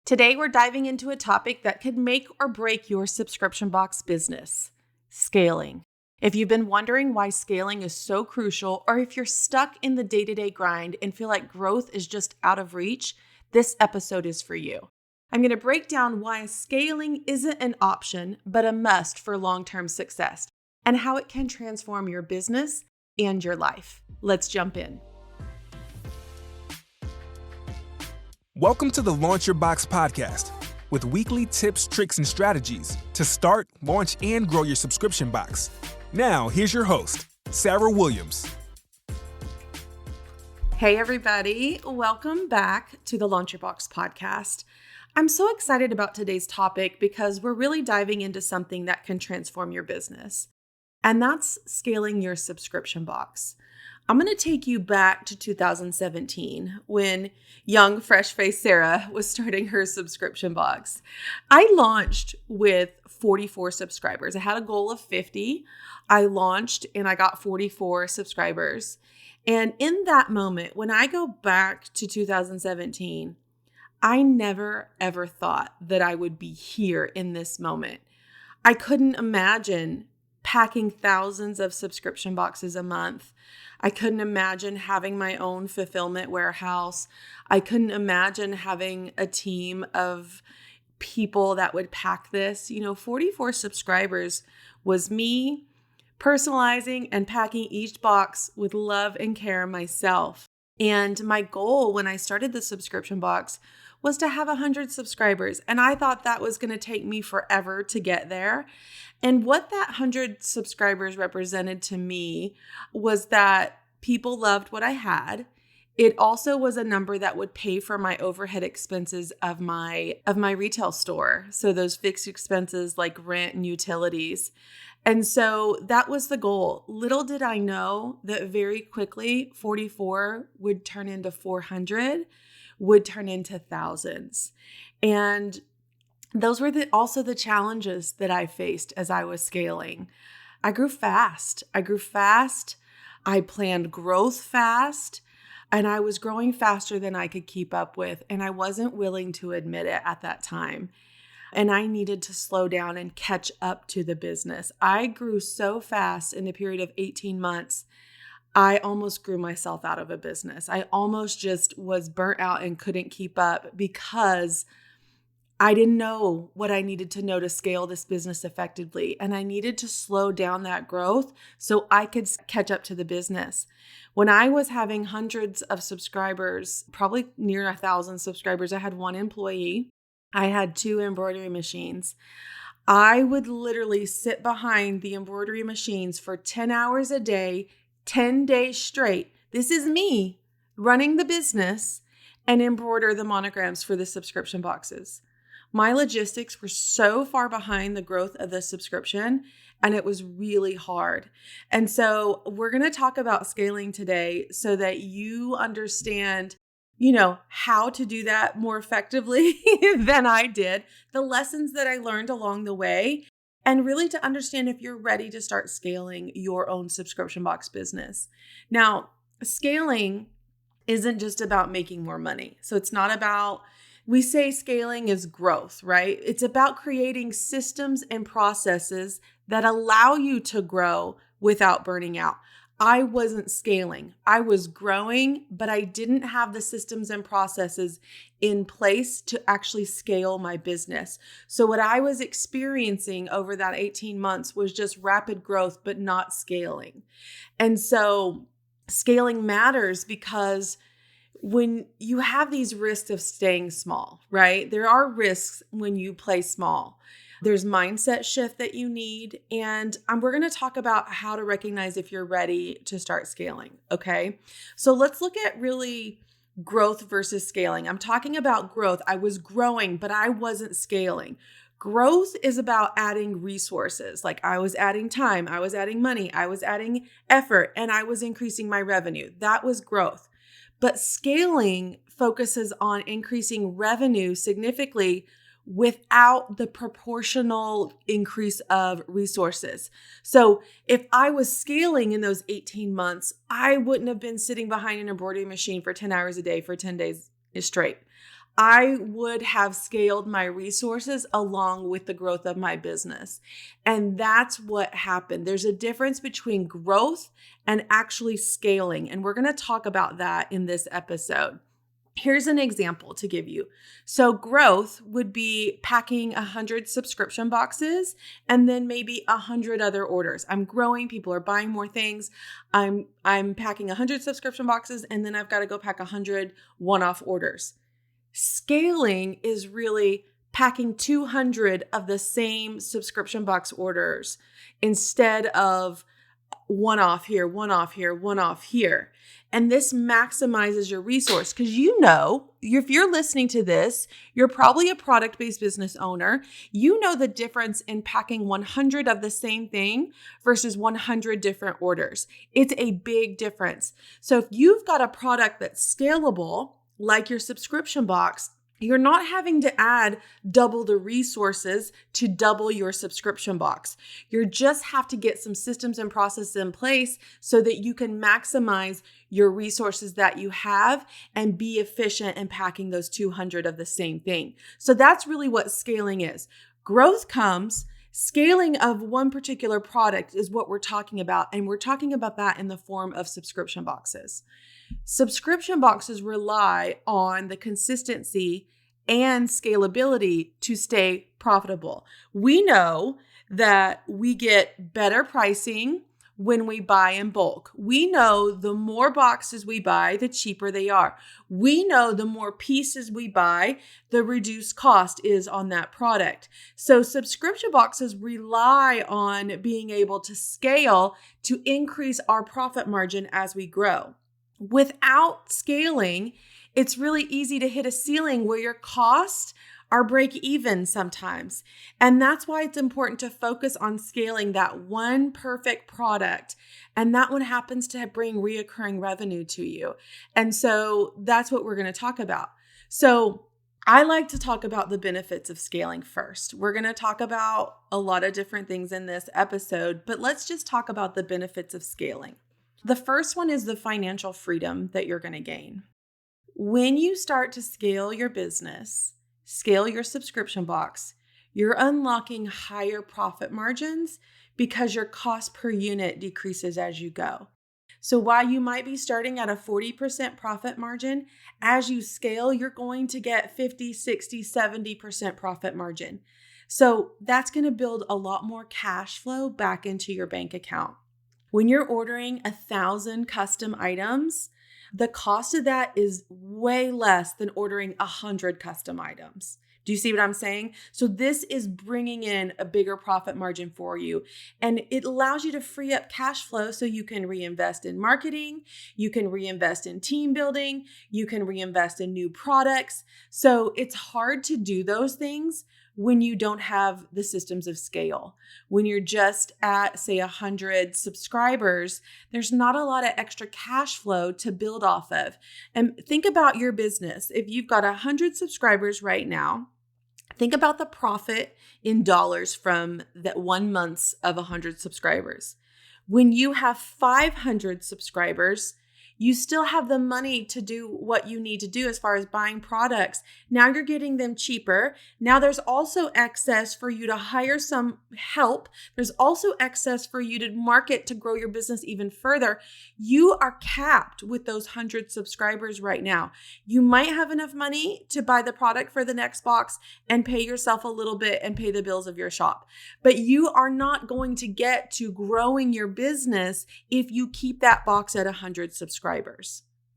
Today, we're diving into a topic that could make or break your subscription box business: scaling. If you've been wondering why scaling is so crucial, or if you're stuck in the day-to-day grind and feel like growth is just out of reach, this episode is for you. I'm going to break down why scaling isn't an option, but a must for long-term success, and how it can transform your business and your life. Let's jump in. Welcome to the Launch Your Box podcast, with weekly tips, tricks, and strategies to start, launch, and grow your subscription box. Now, here's your host, Sarah Williams. Hey, everybody. Welcome back to the Launch Your Box podcast. I'm so excited about today's topic because we're really diving into something that can transform your business, and that's scaling your subscription box. I'm going to take you back to 2017 when young, fresh-faced Sarah was starting her subscription box. I launched with 44 subscribers. I had a goal of 50. I launched and I got 44 subscribers. And in that moment, when I go back to 2017, I never, ever thought that I would be here in this moment. I couldn't imagine packing thousands of subscription boxes a month. I couldn't imagine having my own fulfillment warehouse. I couldn't imagine having a team of people that would pack this. 44 subscribers was me personalizing and packing each box with love and care myself. And my goal when I started the subscription box was to have 100 subscribers. And I thought that was going to take me forever to get there. And what that 100 subscribers represented to me was that people loved what I had. It also was a number that would pay for my overhead expenses of my retail store. So those fixed expenses like rent and utilities. And so that was the goal. Little did I know that very quickly 44 would turn into 400, would turn into thousands. And those were also the challenges that I faced as I was scaling. I grew fast. I planned growth fast, and I was growing faster than I could keep up with. And I wasn't willing to admit it at that time. And I needed to slow down and catch up to the business. I grew so fast in a period of 18 months. I almost grew myself out of a business. I almost just was burnt out and couldn't keep up because I didn't know what I needed to know to scale this business effectively. And I needed to slow down that growth so I could catch up to the business. When I was having hundreds of subscribers, probably near 1,000 subscribers, I had one employee. I had 2 embroidery machines. I would literally sit behind the embroidery machines for 10 hours a day, 10 days straight. This is me running the business and embroider the monograms for the subscription boxes. My logistics were so far behind the growth of the subscription, and it was really hard. And so we're going to talk about scaling today so that you understand, how to do that more effectively than I did, the lessons that I learned along the way, and really to understand if you're ready to start scaling your own subscription box business. Now, scaling isn't just about making more money. So it's not about, we say scaling is growth, right? It's about creating systems and processes that allow you to grow without burning out. I wasn't scaling. I was growing, but I didn't have the systems and processes in place to actually scale my business. So what I was experiencing over that 18 months was just rapid growth, but not scaling. And so scaling matters because when you have these risks of staying small, right? There are risks when you play small. There's mindset shift that you need. And we're going to talk about how to recognize if you're ready to start scaling. Okay. So let's look at really growth versus scaling. I'm talking about growth. I was growing, but I wasn't scaling. Growth is about adding resources. Like I was adding time, I was adding money, I was adding effort, and I was increasing my revenue. That was growth. But scaling focuses on increasing revenue significantly without the proportional increase of resources. So if I was scaling in those 18 months, I wouldn't have been sitting behind an embroidery machine for 10 hours a day for 10 days straight. I would have scaled my resources along with the growth of my business. And that's what happened. There's a difference between growth and actually scaling. And we're going to talk about that in this episode. Here's an example to give you. So growth would be packing 100 subscription boxes and then maybe 100 other orders. I'm growing, people are buying more things. I'm packing 100 subscription boxes and then I've got to go pack 100 one-off orders. Scaling is really packing 200 of the same subscription box orders instead of one off here, one off here, one off here. And this maximizes your resource because if you're listening to this, you're probably a product-based business owner. You know the difference in packing 100 of the same thing versus 100 different orders. It's a big difference. So if you've got a product that's scalable, like your subscription box, you're not having to add double the resources to double your subscription box. You just have to get some systems and processes in place so that you can maximize your resources that you have and be efficient in packing those 200 of the same thing. So that's really what scaling is. Growth comes. Scaling of one particular product is what we're talking about. And we're talking about that in the form of subscription boxes. Subscription boxes rely on the consistency and scalability to stay profitable. We know that we get better pricing when we buy in bulk. We know the more boxes we buy, the cheaper they are. We know the more pieces we buy, the reduced cost is on that product. So subscription boxes rely on being able to scale to increase our profit margin as we grow. Without scaling, it's really easy to hit a ceiling where your costs are break even sometimes. And that's why it's important to focus on scaling that one perfect product. And that one happens to bring reoccurring revenue to you. And so that's what we're going to talk about. So I like to talk about the benefits of scaling first. We're going to talk about a lot of different things in this episode, but let's just talk about the benefits of scaling. The first one is the financial freedom that you're going to gain. When you start to scale your business, scale your subscription box, you're unlocking higher profit margins because your cost per unit decreases as you go. So while you might be starting at a 40% profit margin, as you scale, you're going to get 50, 60, 70% profit margin. So that's going to build a lot more cash flow back into your bank account. When you're ordering 1,000 custom items, the cost of that is way less than ordering 100 custom items. Do you see what I'm saying? So this is bringing in a bigger profit margin for you. And it allows you to free up cash flow so you can reinvest in marketing, you can reinvest in team building, you can reinvest in new products. So it's hard to do those things when you don't have the systems of scale. When you're just at, say, 100 subscribers, there's not a lot of extra cash flow to build off of. And think about your business. If you've got 100 subscribers right now, think about the profit in dollars from that 1 month of 100 subscribers. When you have 500 subscribers, you still have the money to do what you need to do as far as buying products. Now you're getting them cheaper. Now there's also excess for you to hire some help. There's also excess for you to market to grow your business even further. You are capped with those 100 subscribers right now. You might have enough money to buy the product for the next box and pay yourself a little bit and pay the bills of your shop. But you are not going to get to growing your business if you keep that box at 100 subscribers.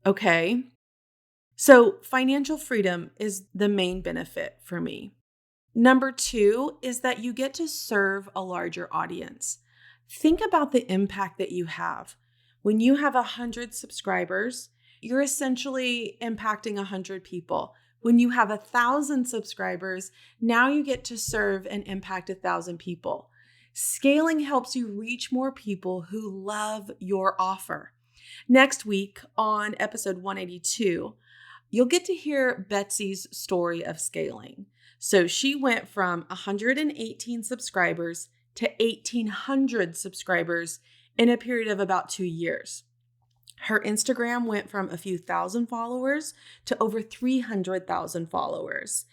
Okay. So financial freedom is the main benefit for me. Number 2 is that you get to serve a larger audience. Think about the impact that you have. When you have 100 subscribers, you're essentially impacting 100 people. When you have 1,000 subscribers, now you get to serve and impact 1,000 people. Scaling helps you reach more people who love your offer. Next week on episode 182, you'll get to hear Betsy's story of scaling. So she went from 118 subscribers to 1,800 subscribers in a period of about 2 years. Her Instagram went from a few thousand followers to over 300,000 followers.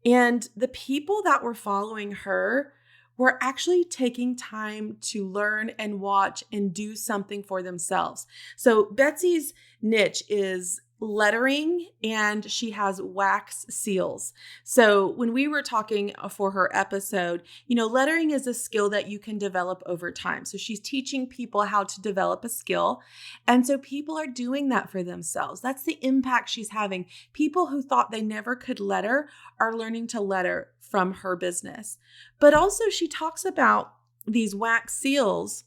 And the people that were following her were actually taking time to learn and watch and do something for themselves. So Betsy's niche is lettering, and she has wax seals. So when we were talking for her episode, lettering is a skill that you can develop over time. So she's teaching people how to develop a skill. And so people are doing that for themselves. That's the impact she's having. People who thought they never could letter are learning to letter from her business. But also she talks about these wax seals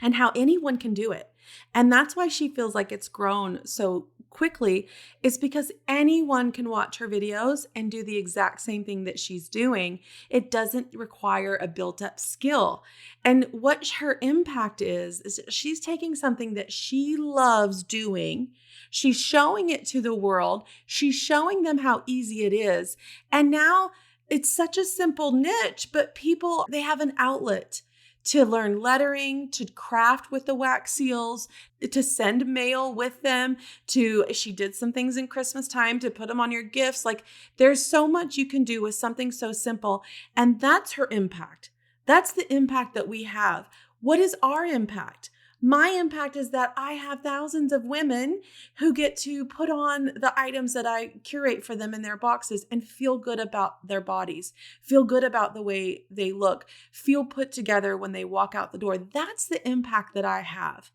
and how anyone can do it. And that's why she feels like it's grown so quickly, is because anyone can watch her videos and do the exact same thing that she's doing. It doesn't require a built-up skill. And what her impact is she's taking something that she loves doing. She's showing it to the world. She's showing them how easy it is. And now it's such a simple niche, but people, they have an outlet to learn lettering, to craft with the wax seals, to send mail with them, she did some things in Christmas time to put them on your gifts. Like, there's so much you can do with something so simple. And that's her impact. That's the impact that we have. What is our impact? My impact is that I have thousands of women who get to put on the items that I curate for them in their boxes and feel good about their bodies, feel good about the way they look, feel put together when they walk out the door. That's the impact that I have.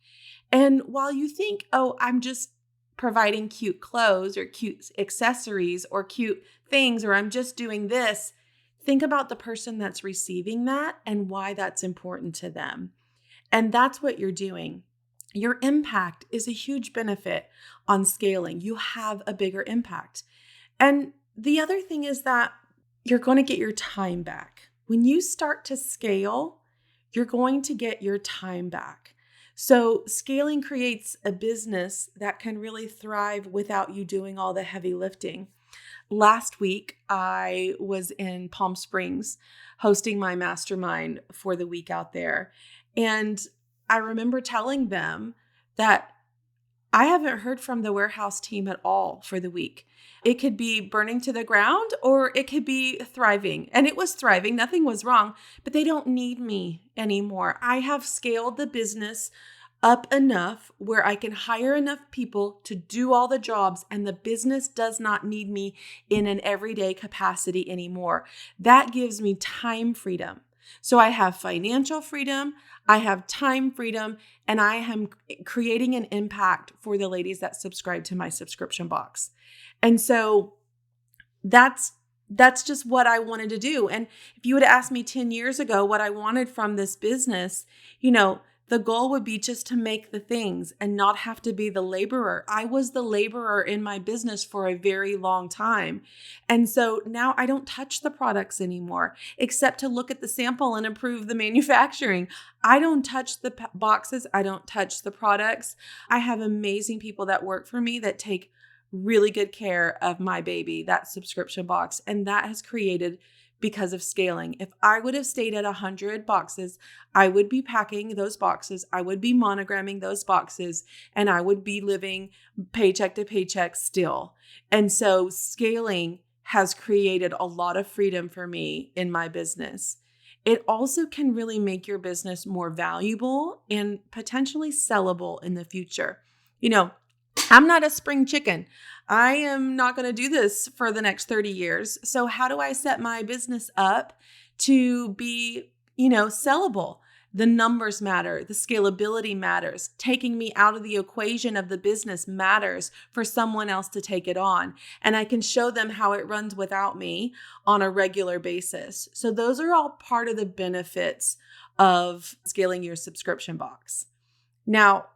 And while you think, oh, I'm just providing cute clothes or cute accessories or cute things, or I'm just doing this, think about the person that's receiving that and why that's important to them. And that's what you're doing. Your impact is a huge benefit on scaling. You have a bigger impact. And the other thing is that you're going to get your time back. When you start to scale, you're going to get your time back. So scaling creates a business that can really thrive without you doing all the heavy lifting. Last week, I was in Palm Springs hosting my mastermind for the week out there. And I remember telling them that I haven't heard from the warehouse team at all for the week. It could be burning to the ground or it could be thriving. And it was thriving. Nothing was wrong, but they don't need me anymore. I have scaled the business up enough where I can hire enough people to do all the jobs, and the business does not need me in an everyday capacity anymore. That gives me time freedom. So I have financial freedom, I have time freedom, and I am creating an impact for the ladies that subscribe to my subscription box. And so that's just what I wanted to do. And if you would have asked me 10 years ago what I wanted from this business, the goal would be just to make the things and not have to be the laborer. I was the laborer in my business for a very long time. And so now I don't touch the products anymore, except to look at the sample and approve the manufacturing. I don't touch the boxes. I don't touch the products. I have amazing people that work for me that take really good care of my baby, that subscription box. And that has created because of scaling. If I would have stayed at 100 boxes, I would be packing those boxes, I would be monogramming those boxes, and I would be living paycheck to paycheck still. And so scaling has created a lot of freedom for me in my business. It also can really make your business more valuable and potentially sellable in the future. I'm not a spring chicken. I am not going to do this for the next 30 years. So how do I set my business up to be, sellable? The numbers matter. The scalability matters. Taking me out of the equation of the business matters for someone else to take it on. And I can show them how it runs without me on a regular basis. So those are all part of the benefits of scaling your subscription box. Now,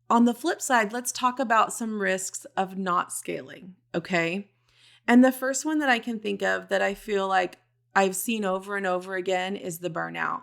on the flip side, let's talk about some risks of not scaling, okay? And the first one that I can think of that I feel like I've seen over and over again is the burnout.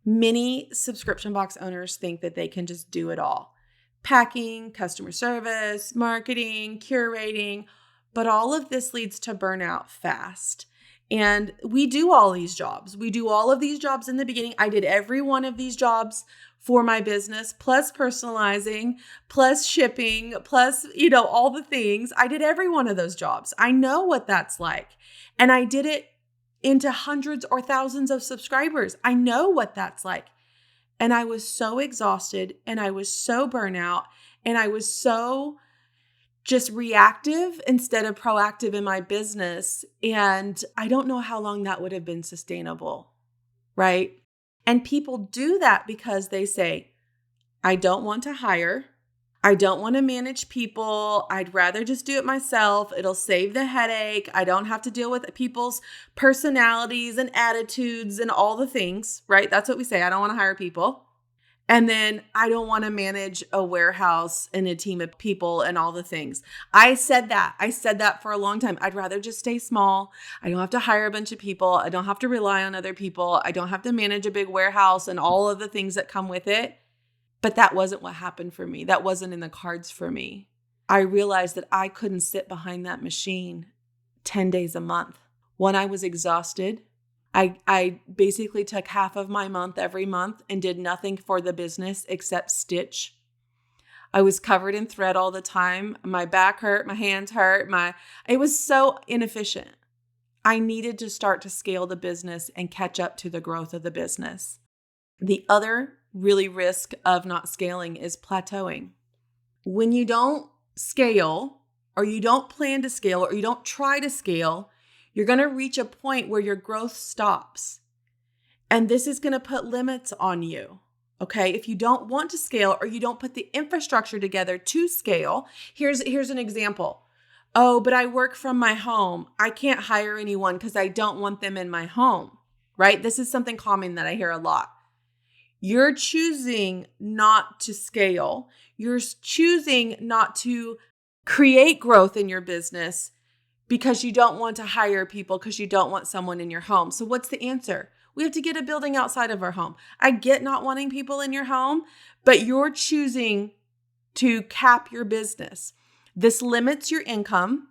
Many subscription box owners think that they can just do it all. Packing, customer service, marketing, curating, but all of this leads to burnout fast. And we do all these jobs. We do all of these jobs in the beginning. I did every one of these jobs for my business, plus personalizing, plus shipping, plus, all the things. I did every one of those jobs. I know what that's like. And I did it into hundreds or thousands of subscribers. I know what that's like. And I was so exhausted and I was so burnout and I was so just reactive instead of proactive in my business. And I don't know how long that would have been sustainable, right? And people do that because they say, I don't want to hire. I don't want to manage people. I'd rather just do it myself. It'll save the headache. I don't have to deal with people's personalities and attitudes and all the things, right? That's what we say. I don't want to hire people. And then I don't want to manage a warehouse and a team of people and all the things. I said that for a long time. I'd rather just stay small. I don't have to hire a bunch of people. I don't have to rely on other people. I don't have to manage a big warehouse and all of the things that come with it. But that wasn't what happened for me. That wasn't in the cards for me. I realized that I couldn't sit behind that machine 10 days a month. When I was exhausted, I basically took half of my month every month and did nothing for the business except stitch. I was covered in thread all the time. My back hurt, my hands hurt, it was so inefficient. I needed to start to scale the business and catch up to the growth of the business. The other really risk of not scaling is plateauing. When you don't scale, or you don't plan to scale, or you don't try to scale, you're going to reach a point where your growth stops. And this is going to put limits on you. Okay. If you don't want to scale or you don't put the infrastructure together to scale, here's an example. Oh, but I work from my home. I can't hire anyone because I don't want them in my home, right? This is something common that I hear a lot. You're choosing not to scale. You're choosing not to create growth in your business because you don't want to hire people, because you don't want someone in your home. So what's the answer? We have to get a building outside of our home. I get not wanting people in your home, but you're choosing to cap your business. This limits your income.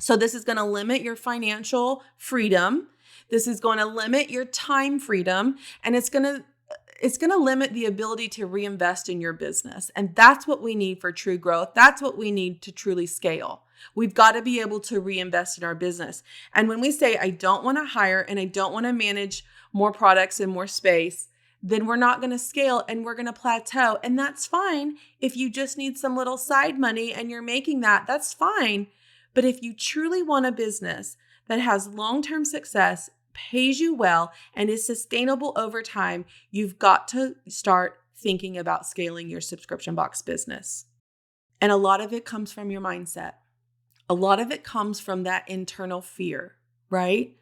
So this is going to limit your financial freedom. This is going to limit your time freedom, and it's going to limit the ability to reinvest in your business. And that's what we need for true growth. That's what we need to truly scale. We've got to be able to reinvest in our business. And when we say, I don't want to hire and I don't want to manage more products and more space, then we're not going to scale and we're going to plateau. And that's fine. If you just need some little side money and you're making that, that's fine. But if you truly want a business that has long-term success, pays you well, and is sustainable over time, you've got to start thinking about scaling your subscription box business. And a lot of it comes from your mindset. A lot of it comes from that internal fear, right?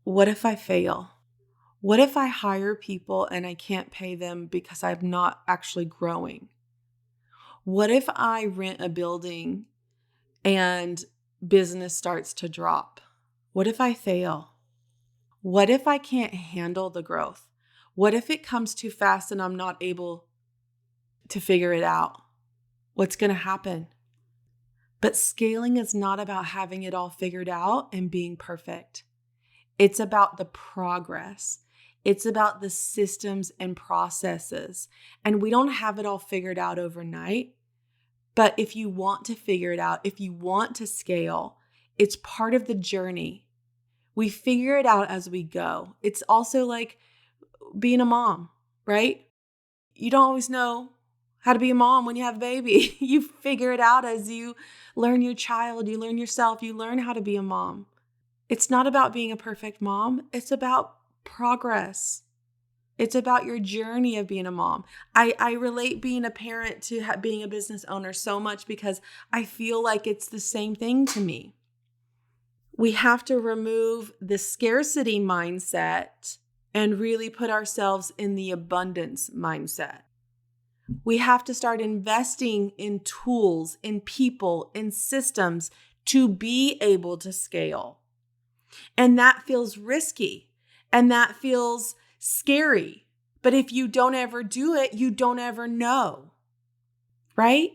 What if I fail? What if I hire people and I can't pay them because I'm not actually growing? What if I rent a building and business starts to drop? What if I fail? What if I can't handle the growth? What if it comes too fast and I'm not able to figure it out? What's going to happen? But scaling is not about having it all figured out and being perfect. It's about the progress. It's about the systems and processes. And we don't have it all figured out overnight. But if you want to figure it out, if you want to scale, it's part of the journey. We figure it out as we go. It's also like being a mom, right? You don't always know how to be a mom when you have a baby. You figure it out as you learn your child, you learn yourself, you learn how to be a mom. It's not about being a perfect mom. It's about progress. It's about your journey of being a mom. I relate being a parent to being a business owner so much because I feel like it's the same thing to me. We have to remove the scarcity mindset and really put ourselves in the abundance mindset. We have to start investing in tools, in people, in systems to be able to scale. And that feels risky and that feels scary. But if you don't ever do it, you don't ever know, right?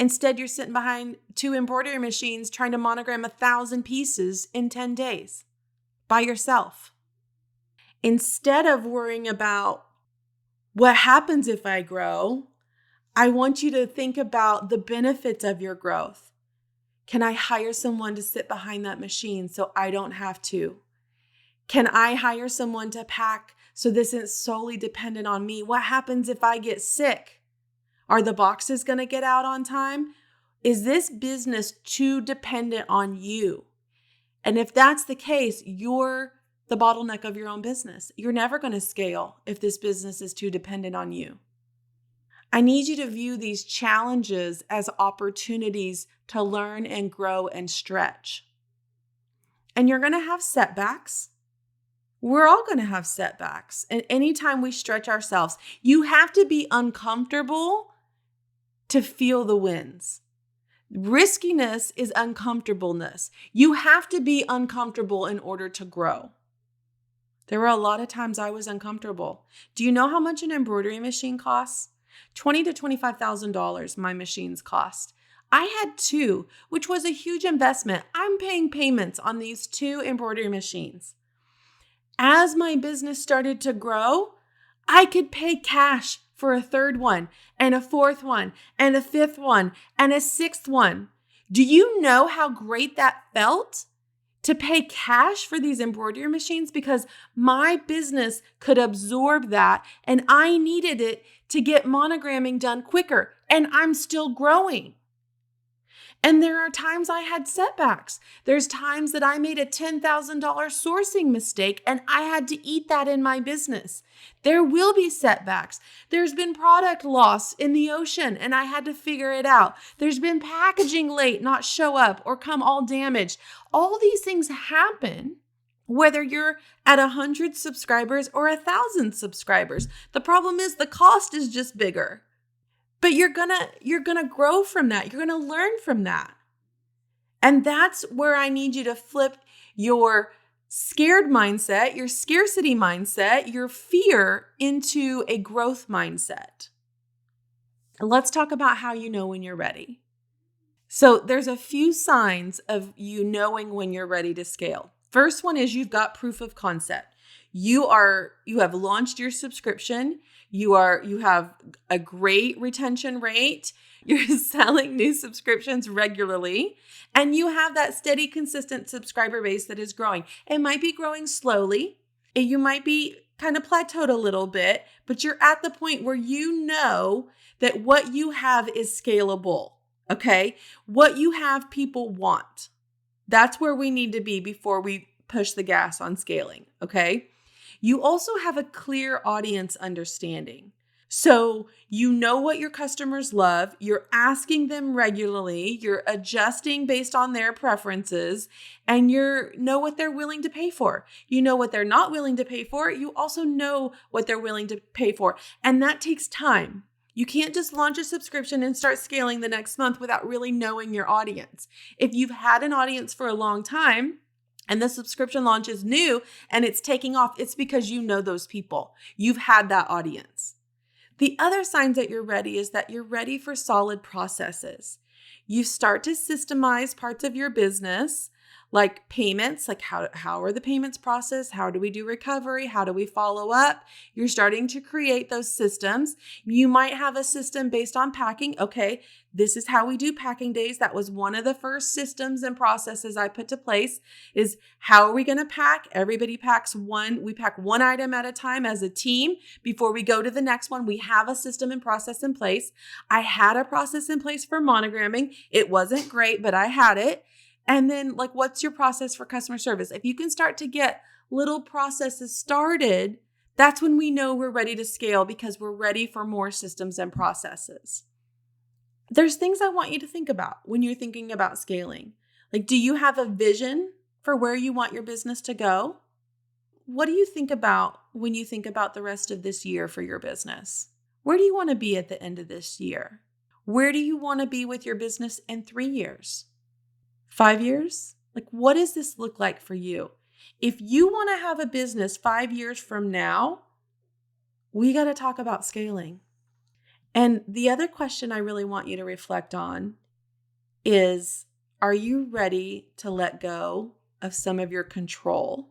Instead, you're sitting behind 2 embroidery machines trying to monogram 1,000 pieces in 10 days. by yourself. Instead of worrying about what happens if I grow, I want you to think about the benefits of your growth. Can I hire someone to sit behind that machine so I don't have to? Can I hire someone to pack so this isn't solely dependent on me? What happens if I get sick? Are the boxes going to get out on time? Is this business too dependent on you? And if that's the case, you're the bottleneck of your own business. You're never going to scale if this business is too dependent on you. I need you to view these challenges as opportunities to learn and grow and stretch. And you're going to have setbacks. We're all going to have setbacks. And anytime we stretch ourselves, you have to be uncomfortable to feel the wins. Riskiness is uncomfortableness. You have to be uncomfortable in order to grow. There were a lot of times I was uncomfortable. Do you know how much an embroidery machine costs? $20,000 to $25,000 my machines cost. I had two, which was a huge investment. I'm paying payments on these two embroidery machines. As my business started to grow, I could pay cash for a third one and a fourth one and a fifth one and a sixth one. Do you know how great that felt to pay cash for these embroidery machines? Because my business could absorb that and I needed it to get monogramming done quicker, and I'm still growing. And there are times I had setbacks. There's times that I made a $10,000 sourcing mistake and I had to eat that in my business. There will be setbacks. There's been product loss in the ocean and I had to figure it out. There's been packaging late, not show up, or come all damaged. All these things happen whether you're at 100 subscribers or 1,000 subscribers. The problem is the cost is just bigger. But you're gonna grow from that. You're gonna learn from that. And that's where I need you to flip your scared mindset, your scarcity mindset, your fear into a growth mindset. And let's talk about how you know when you're ready. So there's a few signs of you knowing when you're ready to scale. First one is you've got proof of concept. You have launched your subscription. You have a great retention rate. You're selling new subscriptions regularly, and you have that steady, consistent subscriber base that is growing. It might be growing slowly. You might be kind of plateaued a little bit, but you're at the point where you know that what you have is scalable. Okay? What you have, people want. That's where we need to be before we push the gas on scaling. Okay? You also have a clear audience understanding. So you know what your customers love, you're asking them regularly, you're adjusting based on their preferences, and you know what they're willing to pay for. You know what they're not willing to pay for. You also know what they're willing to pay for. And that takes time. You can't just launch a subscription and start scaling the next month without really knowing your audience. If you've had an audience for a long time, and the subscription launch is new and it's taking off, it's because you know those people. You've had that audience. The other signs that you're ready is that you're ready for solid processes. You start to systemize parts of your business, like payments, like how are the payments processed? How do we do recovery? How do we follow up? You're starting to create those systems. You might have a system based on packing. Okay, this is how we do packing days. That was one of the first systems and processes I put to place is how are we going to pack? Everybody packs we pack one item at a time as a team before we go to the next one. We have a system and process in place. I had a process in place for monogramming. It wasn't great, but I had it. And then what's your process for customer service? If you can start to get little processes started, that's when we know we're ready to scale because we're ready for more systems and processes. There's things I want you to think about when you're thinking about scaling. Do you have a vision for where you want your business to go? What do you think about when you think about the rest of this year for your business? Where do you want to be at the end of this year? Where do you want to be with your business in 3 years? 5 years? What does this look like for you? If you want to have a business 5 years from now, we got to talk about scaling. And the other question I really want you to reflect on is, are you ready to let go of some of your control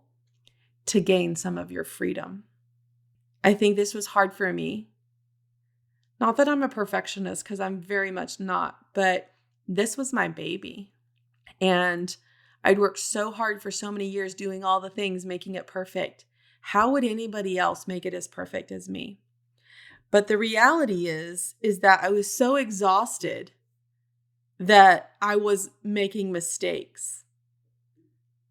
to gain some of your freedom. I think this was hard for me. Not that I'm a perfectionist, because I'm very much not, but this was my baby. And I'd worked so hard for so many years doing all the things, making it perfect. How would anybody else make it as perfect as me? But the reality is that I was so exhausted that I was making mistakes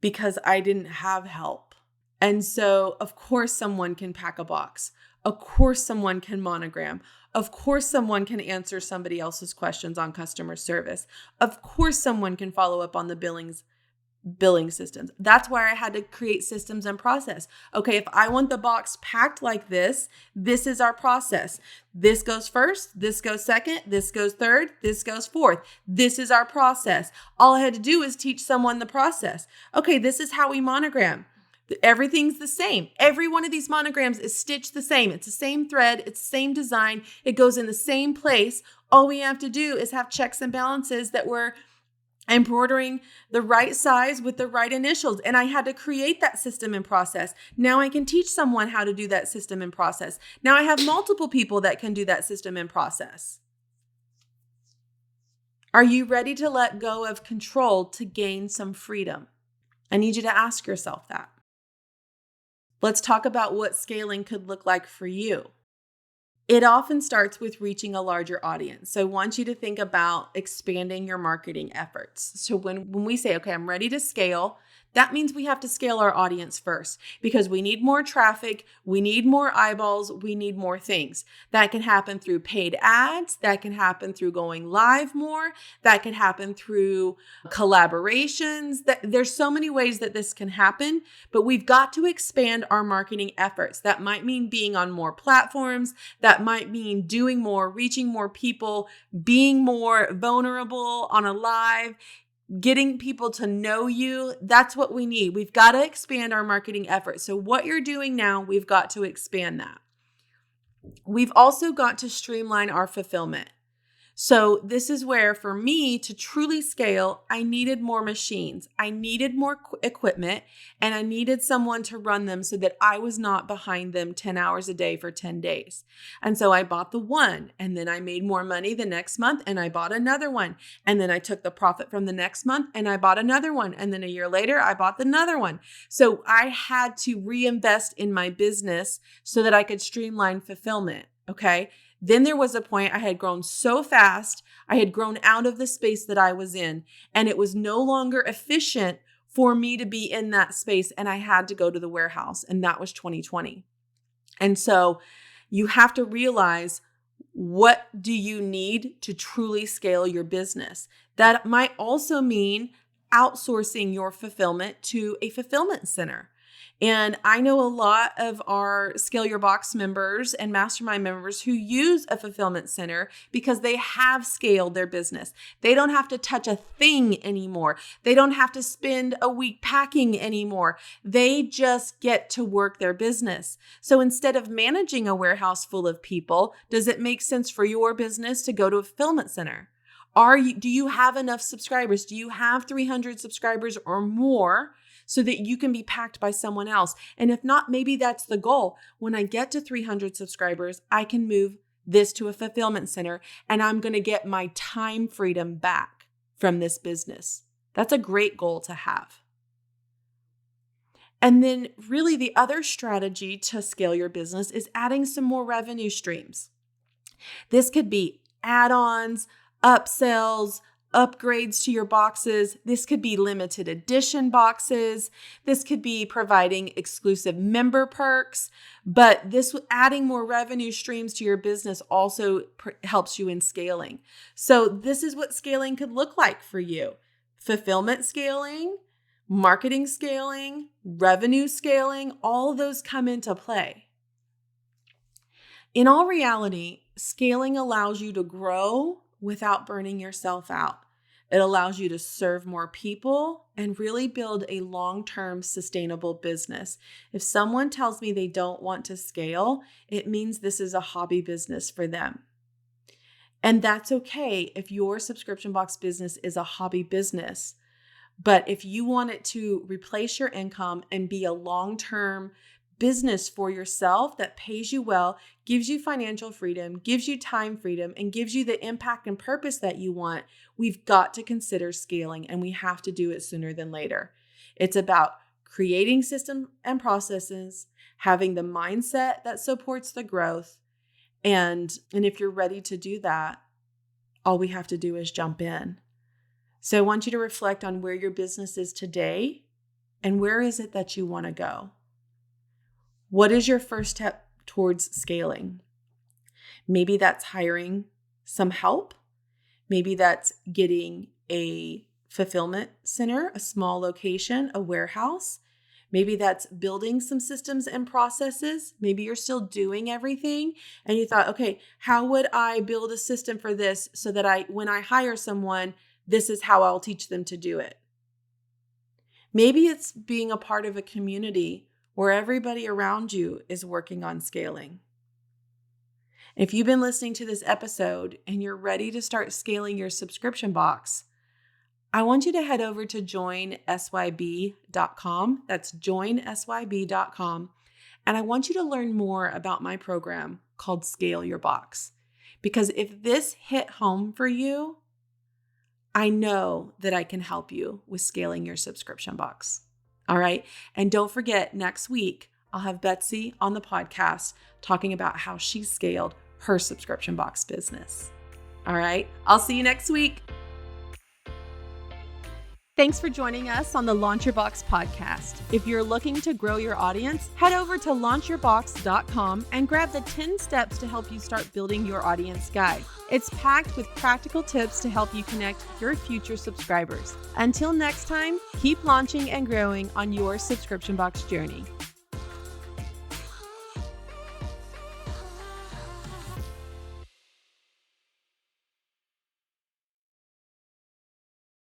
because I didn't have help. And so, of course, someone can pack a box. Of course, someone can monogram. Of course, someone can answer somebody else's questions on customer service. Of course, someone can follow up on the billing systems. That's why I had to create systems and process. Okay, if I want the box packed like this is our process. This goes first, this goes second, this goes third, this goes fourth. This is our process. All I had to do is teach someone the process. Okay, this is how we monogram. Everything's the same. Every one of these monograms is stitched the same. It's the same thread. It's the same design. It goes in the same place. All we have to do is have checks and balances that we're embroidering the right size with the right initials. And I had to create that system and process. Now I can teach someone how to do that system and process. Now I have multiple people that can do that system and process. Are you ready to let go of control to gain some freedom? I need you to ask yourself that. Let's talk about what scaling could look like for you. It often starts with reaching a larger audience. So I want you to think about expanding your marketing efforts. So when we say, okay, I'm ready to scale, that means we have to scale our audience first because we need more traffic, we need more eyeballs, we need more things. That can happen through paid ads, that can happen through going live more, that can happen through collaborations. There's so many ways that this can happen, but we've got to expand our marketing efforts. That might mean being on more platforms, that might mean doing more, reaching more people, being more vulnerable on a live, getting people to know you. That's what we need. We've got to expand our marketing efforts. So what you're doing now, we've got to expand that. We've also got to streamline our fulfillment. So this is where, for me to truly scale, I needed more machines. I needed more equipment, and I needed someone to run them so that I was not behind them 10 hours a day for 10 days. And so I bought the one, and then I made more money the next month, and I bought another one. And then I took the profit from the next month, and I bought another one. And then a year later, I bought another one. So I had to reinvest in my business so that I could streamline fulfillment. Okay. Then there was a point I had grown so fast, I had grown out of the space that I was in, and it was no longer efficient for me to be in that space, and I had to go to the warehouse, and that was 2020. And so you have to realize, what do you need to truly scale your business? That might also mean outsourcing your fulfillment to a fulfillment center. And I know a lot of our Scale Your Box members and mastermind members who use a fulfillment center because they have scaled their business. They don't have to touch a thing anymore. They don't have to spend a week packing anymore. They just get to work their business. So instead of managing a warehouse full of people, does it make sense for your business to go to a fulfillment center? Do you have enough subscribers? Do you have 300 subscribers or more so that you can be packed by someone else? And if not, maybe that's the goal. When I get to 300 subscribers, I can move this to a fulfillment center, and I'm going to get my time freedom back from this business. That's a great goal to have. And then really the other strategy to scale your business is adding some more revenue streams. This could be add-ons, upsells, upgrades to your boxes. This could be limited edition boxes. This could be providing exclusive member perks, but adding more revenue streams to your business also helps you in scaling. So this is what scaling could look like for you. Fulfillment scaling, marketing scaling, revenue scaling, all of those come into play. In all reality, scaling allows you to grow without burning yourself out. It allows you to serve more people and really build a long-term sustainable business. If someone tells me they don't want to scale, it means this is a hobby business for them. And that's okay if your subscription box business is a hobby business. But if you want it to replace your income and be a long-term business for yourself that pays you well, gives you financial freedom, gives you time freedom, and gives you the impact and purpose that you want, we've got to consider scaling, and we have to do it sooner than later. It's about creating systems and processes, having the mindset that supports the growth. And if you're ready to do that, all we have to do is jump in. So I want you to reflect on where your business is today and where is it that you want to go. What is your first step towards scaling? Maybe that's hiring some help. Maybe that's getting a fulfillment center, a small location, a warehouse. Maybe that's building some systems and processes. Maybe you're still doing everything and you thought, okay, how would I build a system for this so that when I hire someone, this is how I'll teach them to do it. Maybe it's being a part of a community where everybody around you is working on scaling. If you've been listening to this episode and you're ready to start scaling your subscription box, I want you to head over to joinsyb.com. That's joinsyb.com. And I want you to learn more about my program called Scale Your Box. Because if this hit home for you, I know that I can help you with scaling your subscription box. All right. And don't forget, next week, I'll have Betsy on the podcast talking about how she scaled her subscription box business. All right. I'll see you next week. Thanks for joining us on the Launch Your Box podcast. If you're looking to grow your audience, head over to launchyourbox.com and grab the 10 steps to help you start building your audience guide. It's packed with practical tips to help you connect your future subscribers. Until next time, keep launching and growing on your subscription box journey.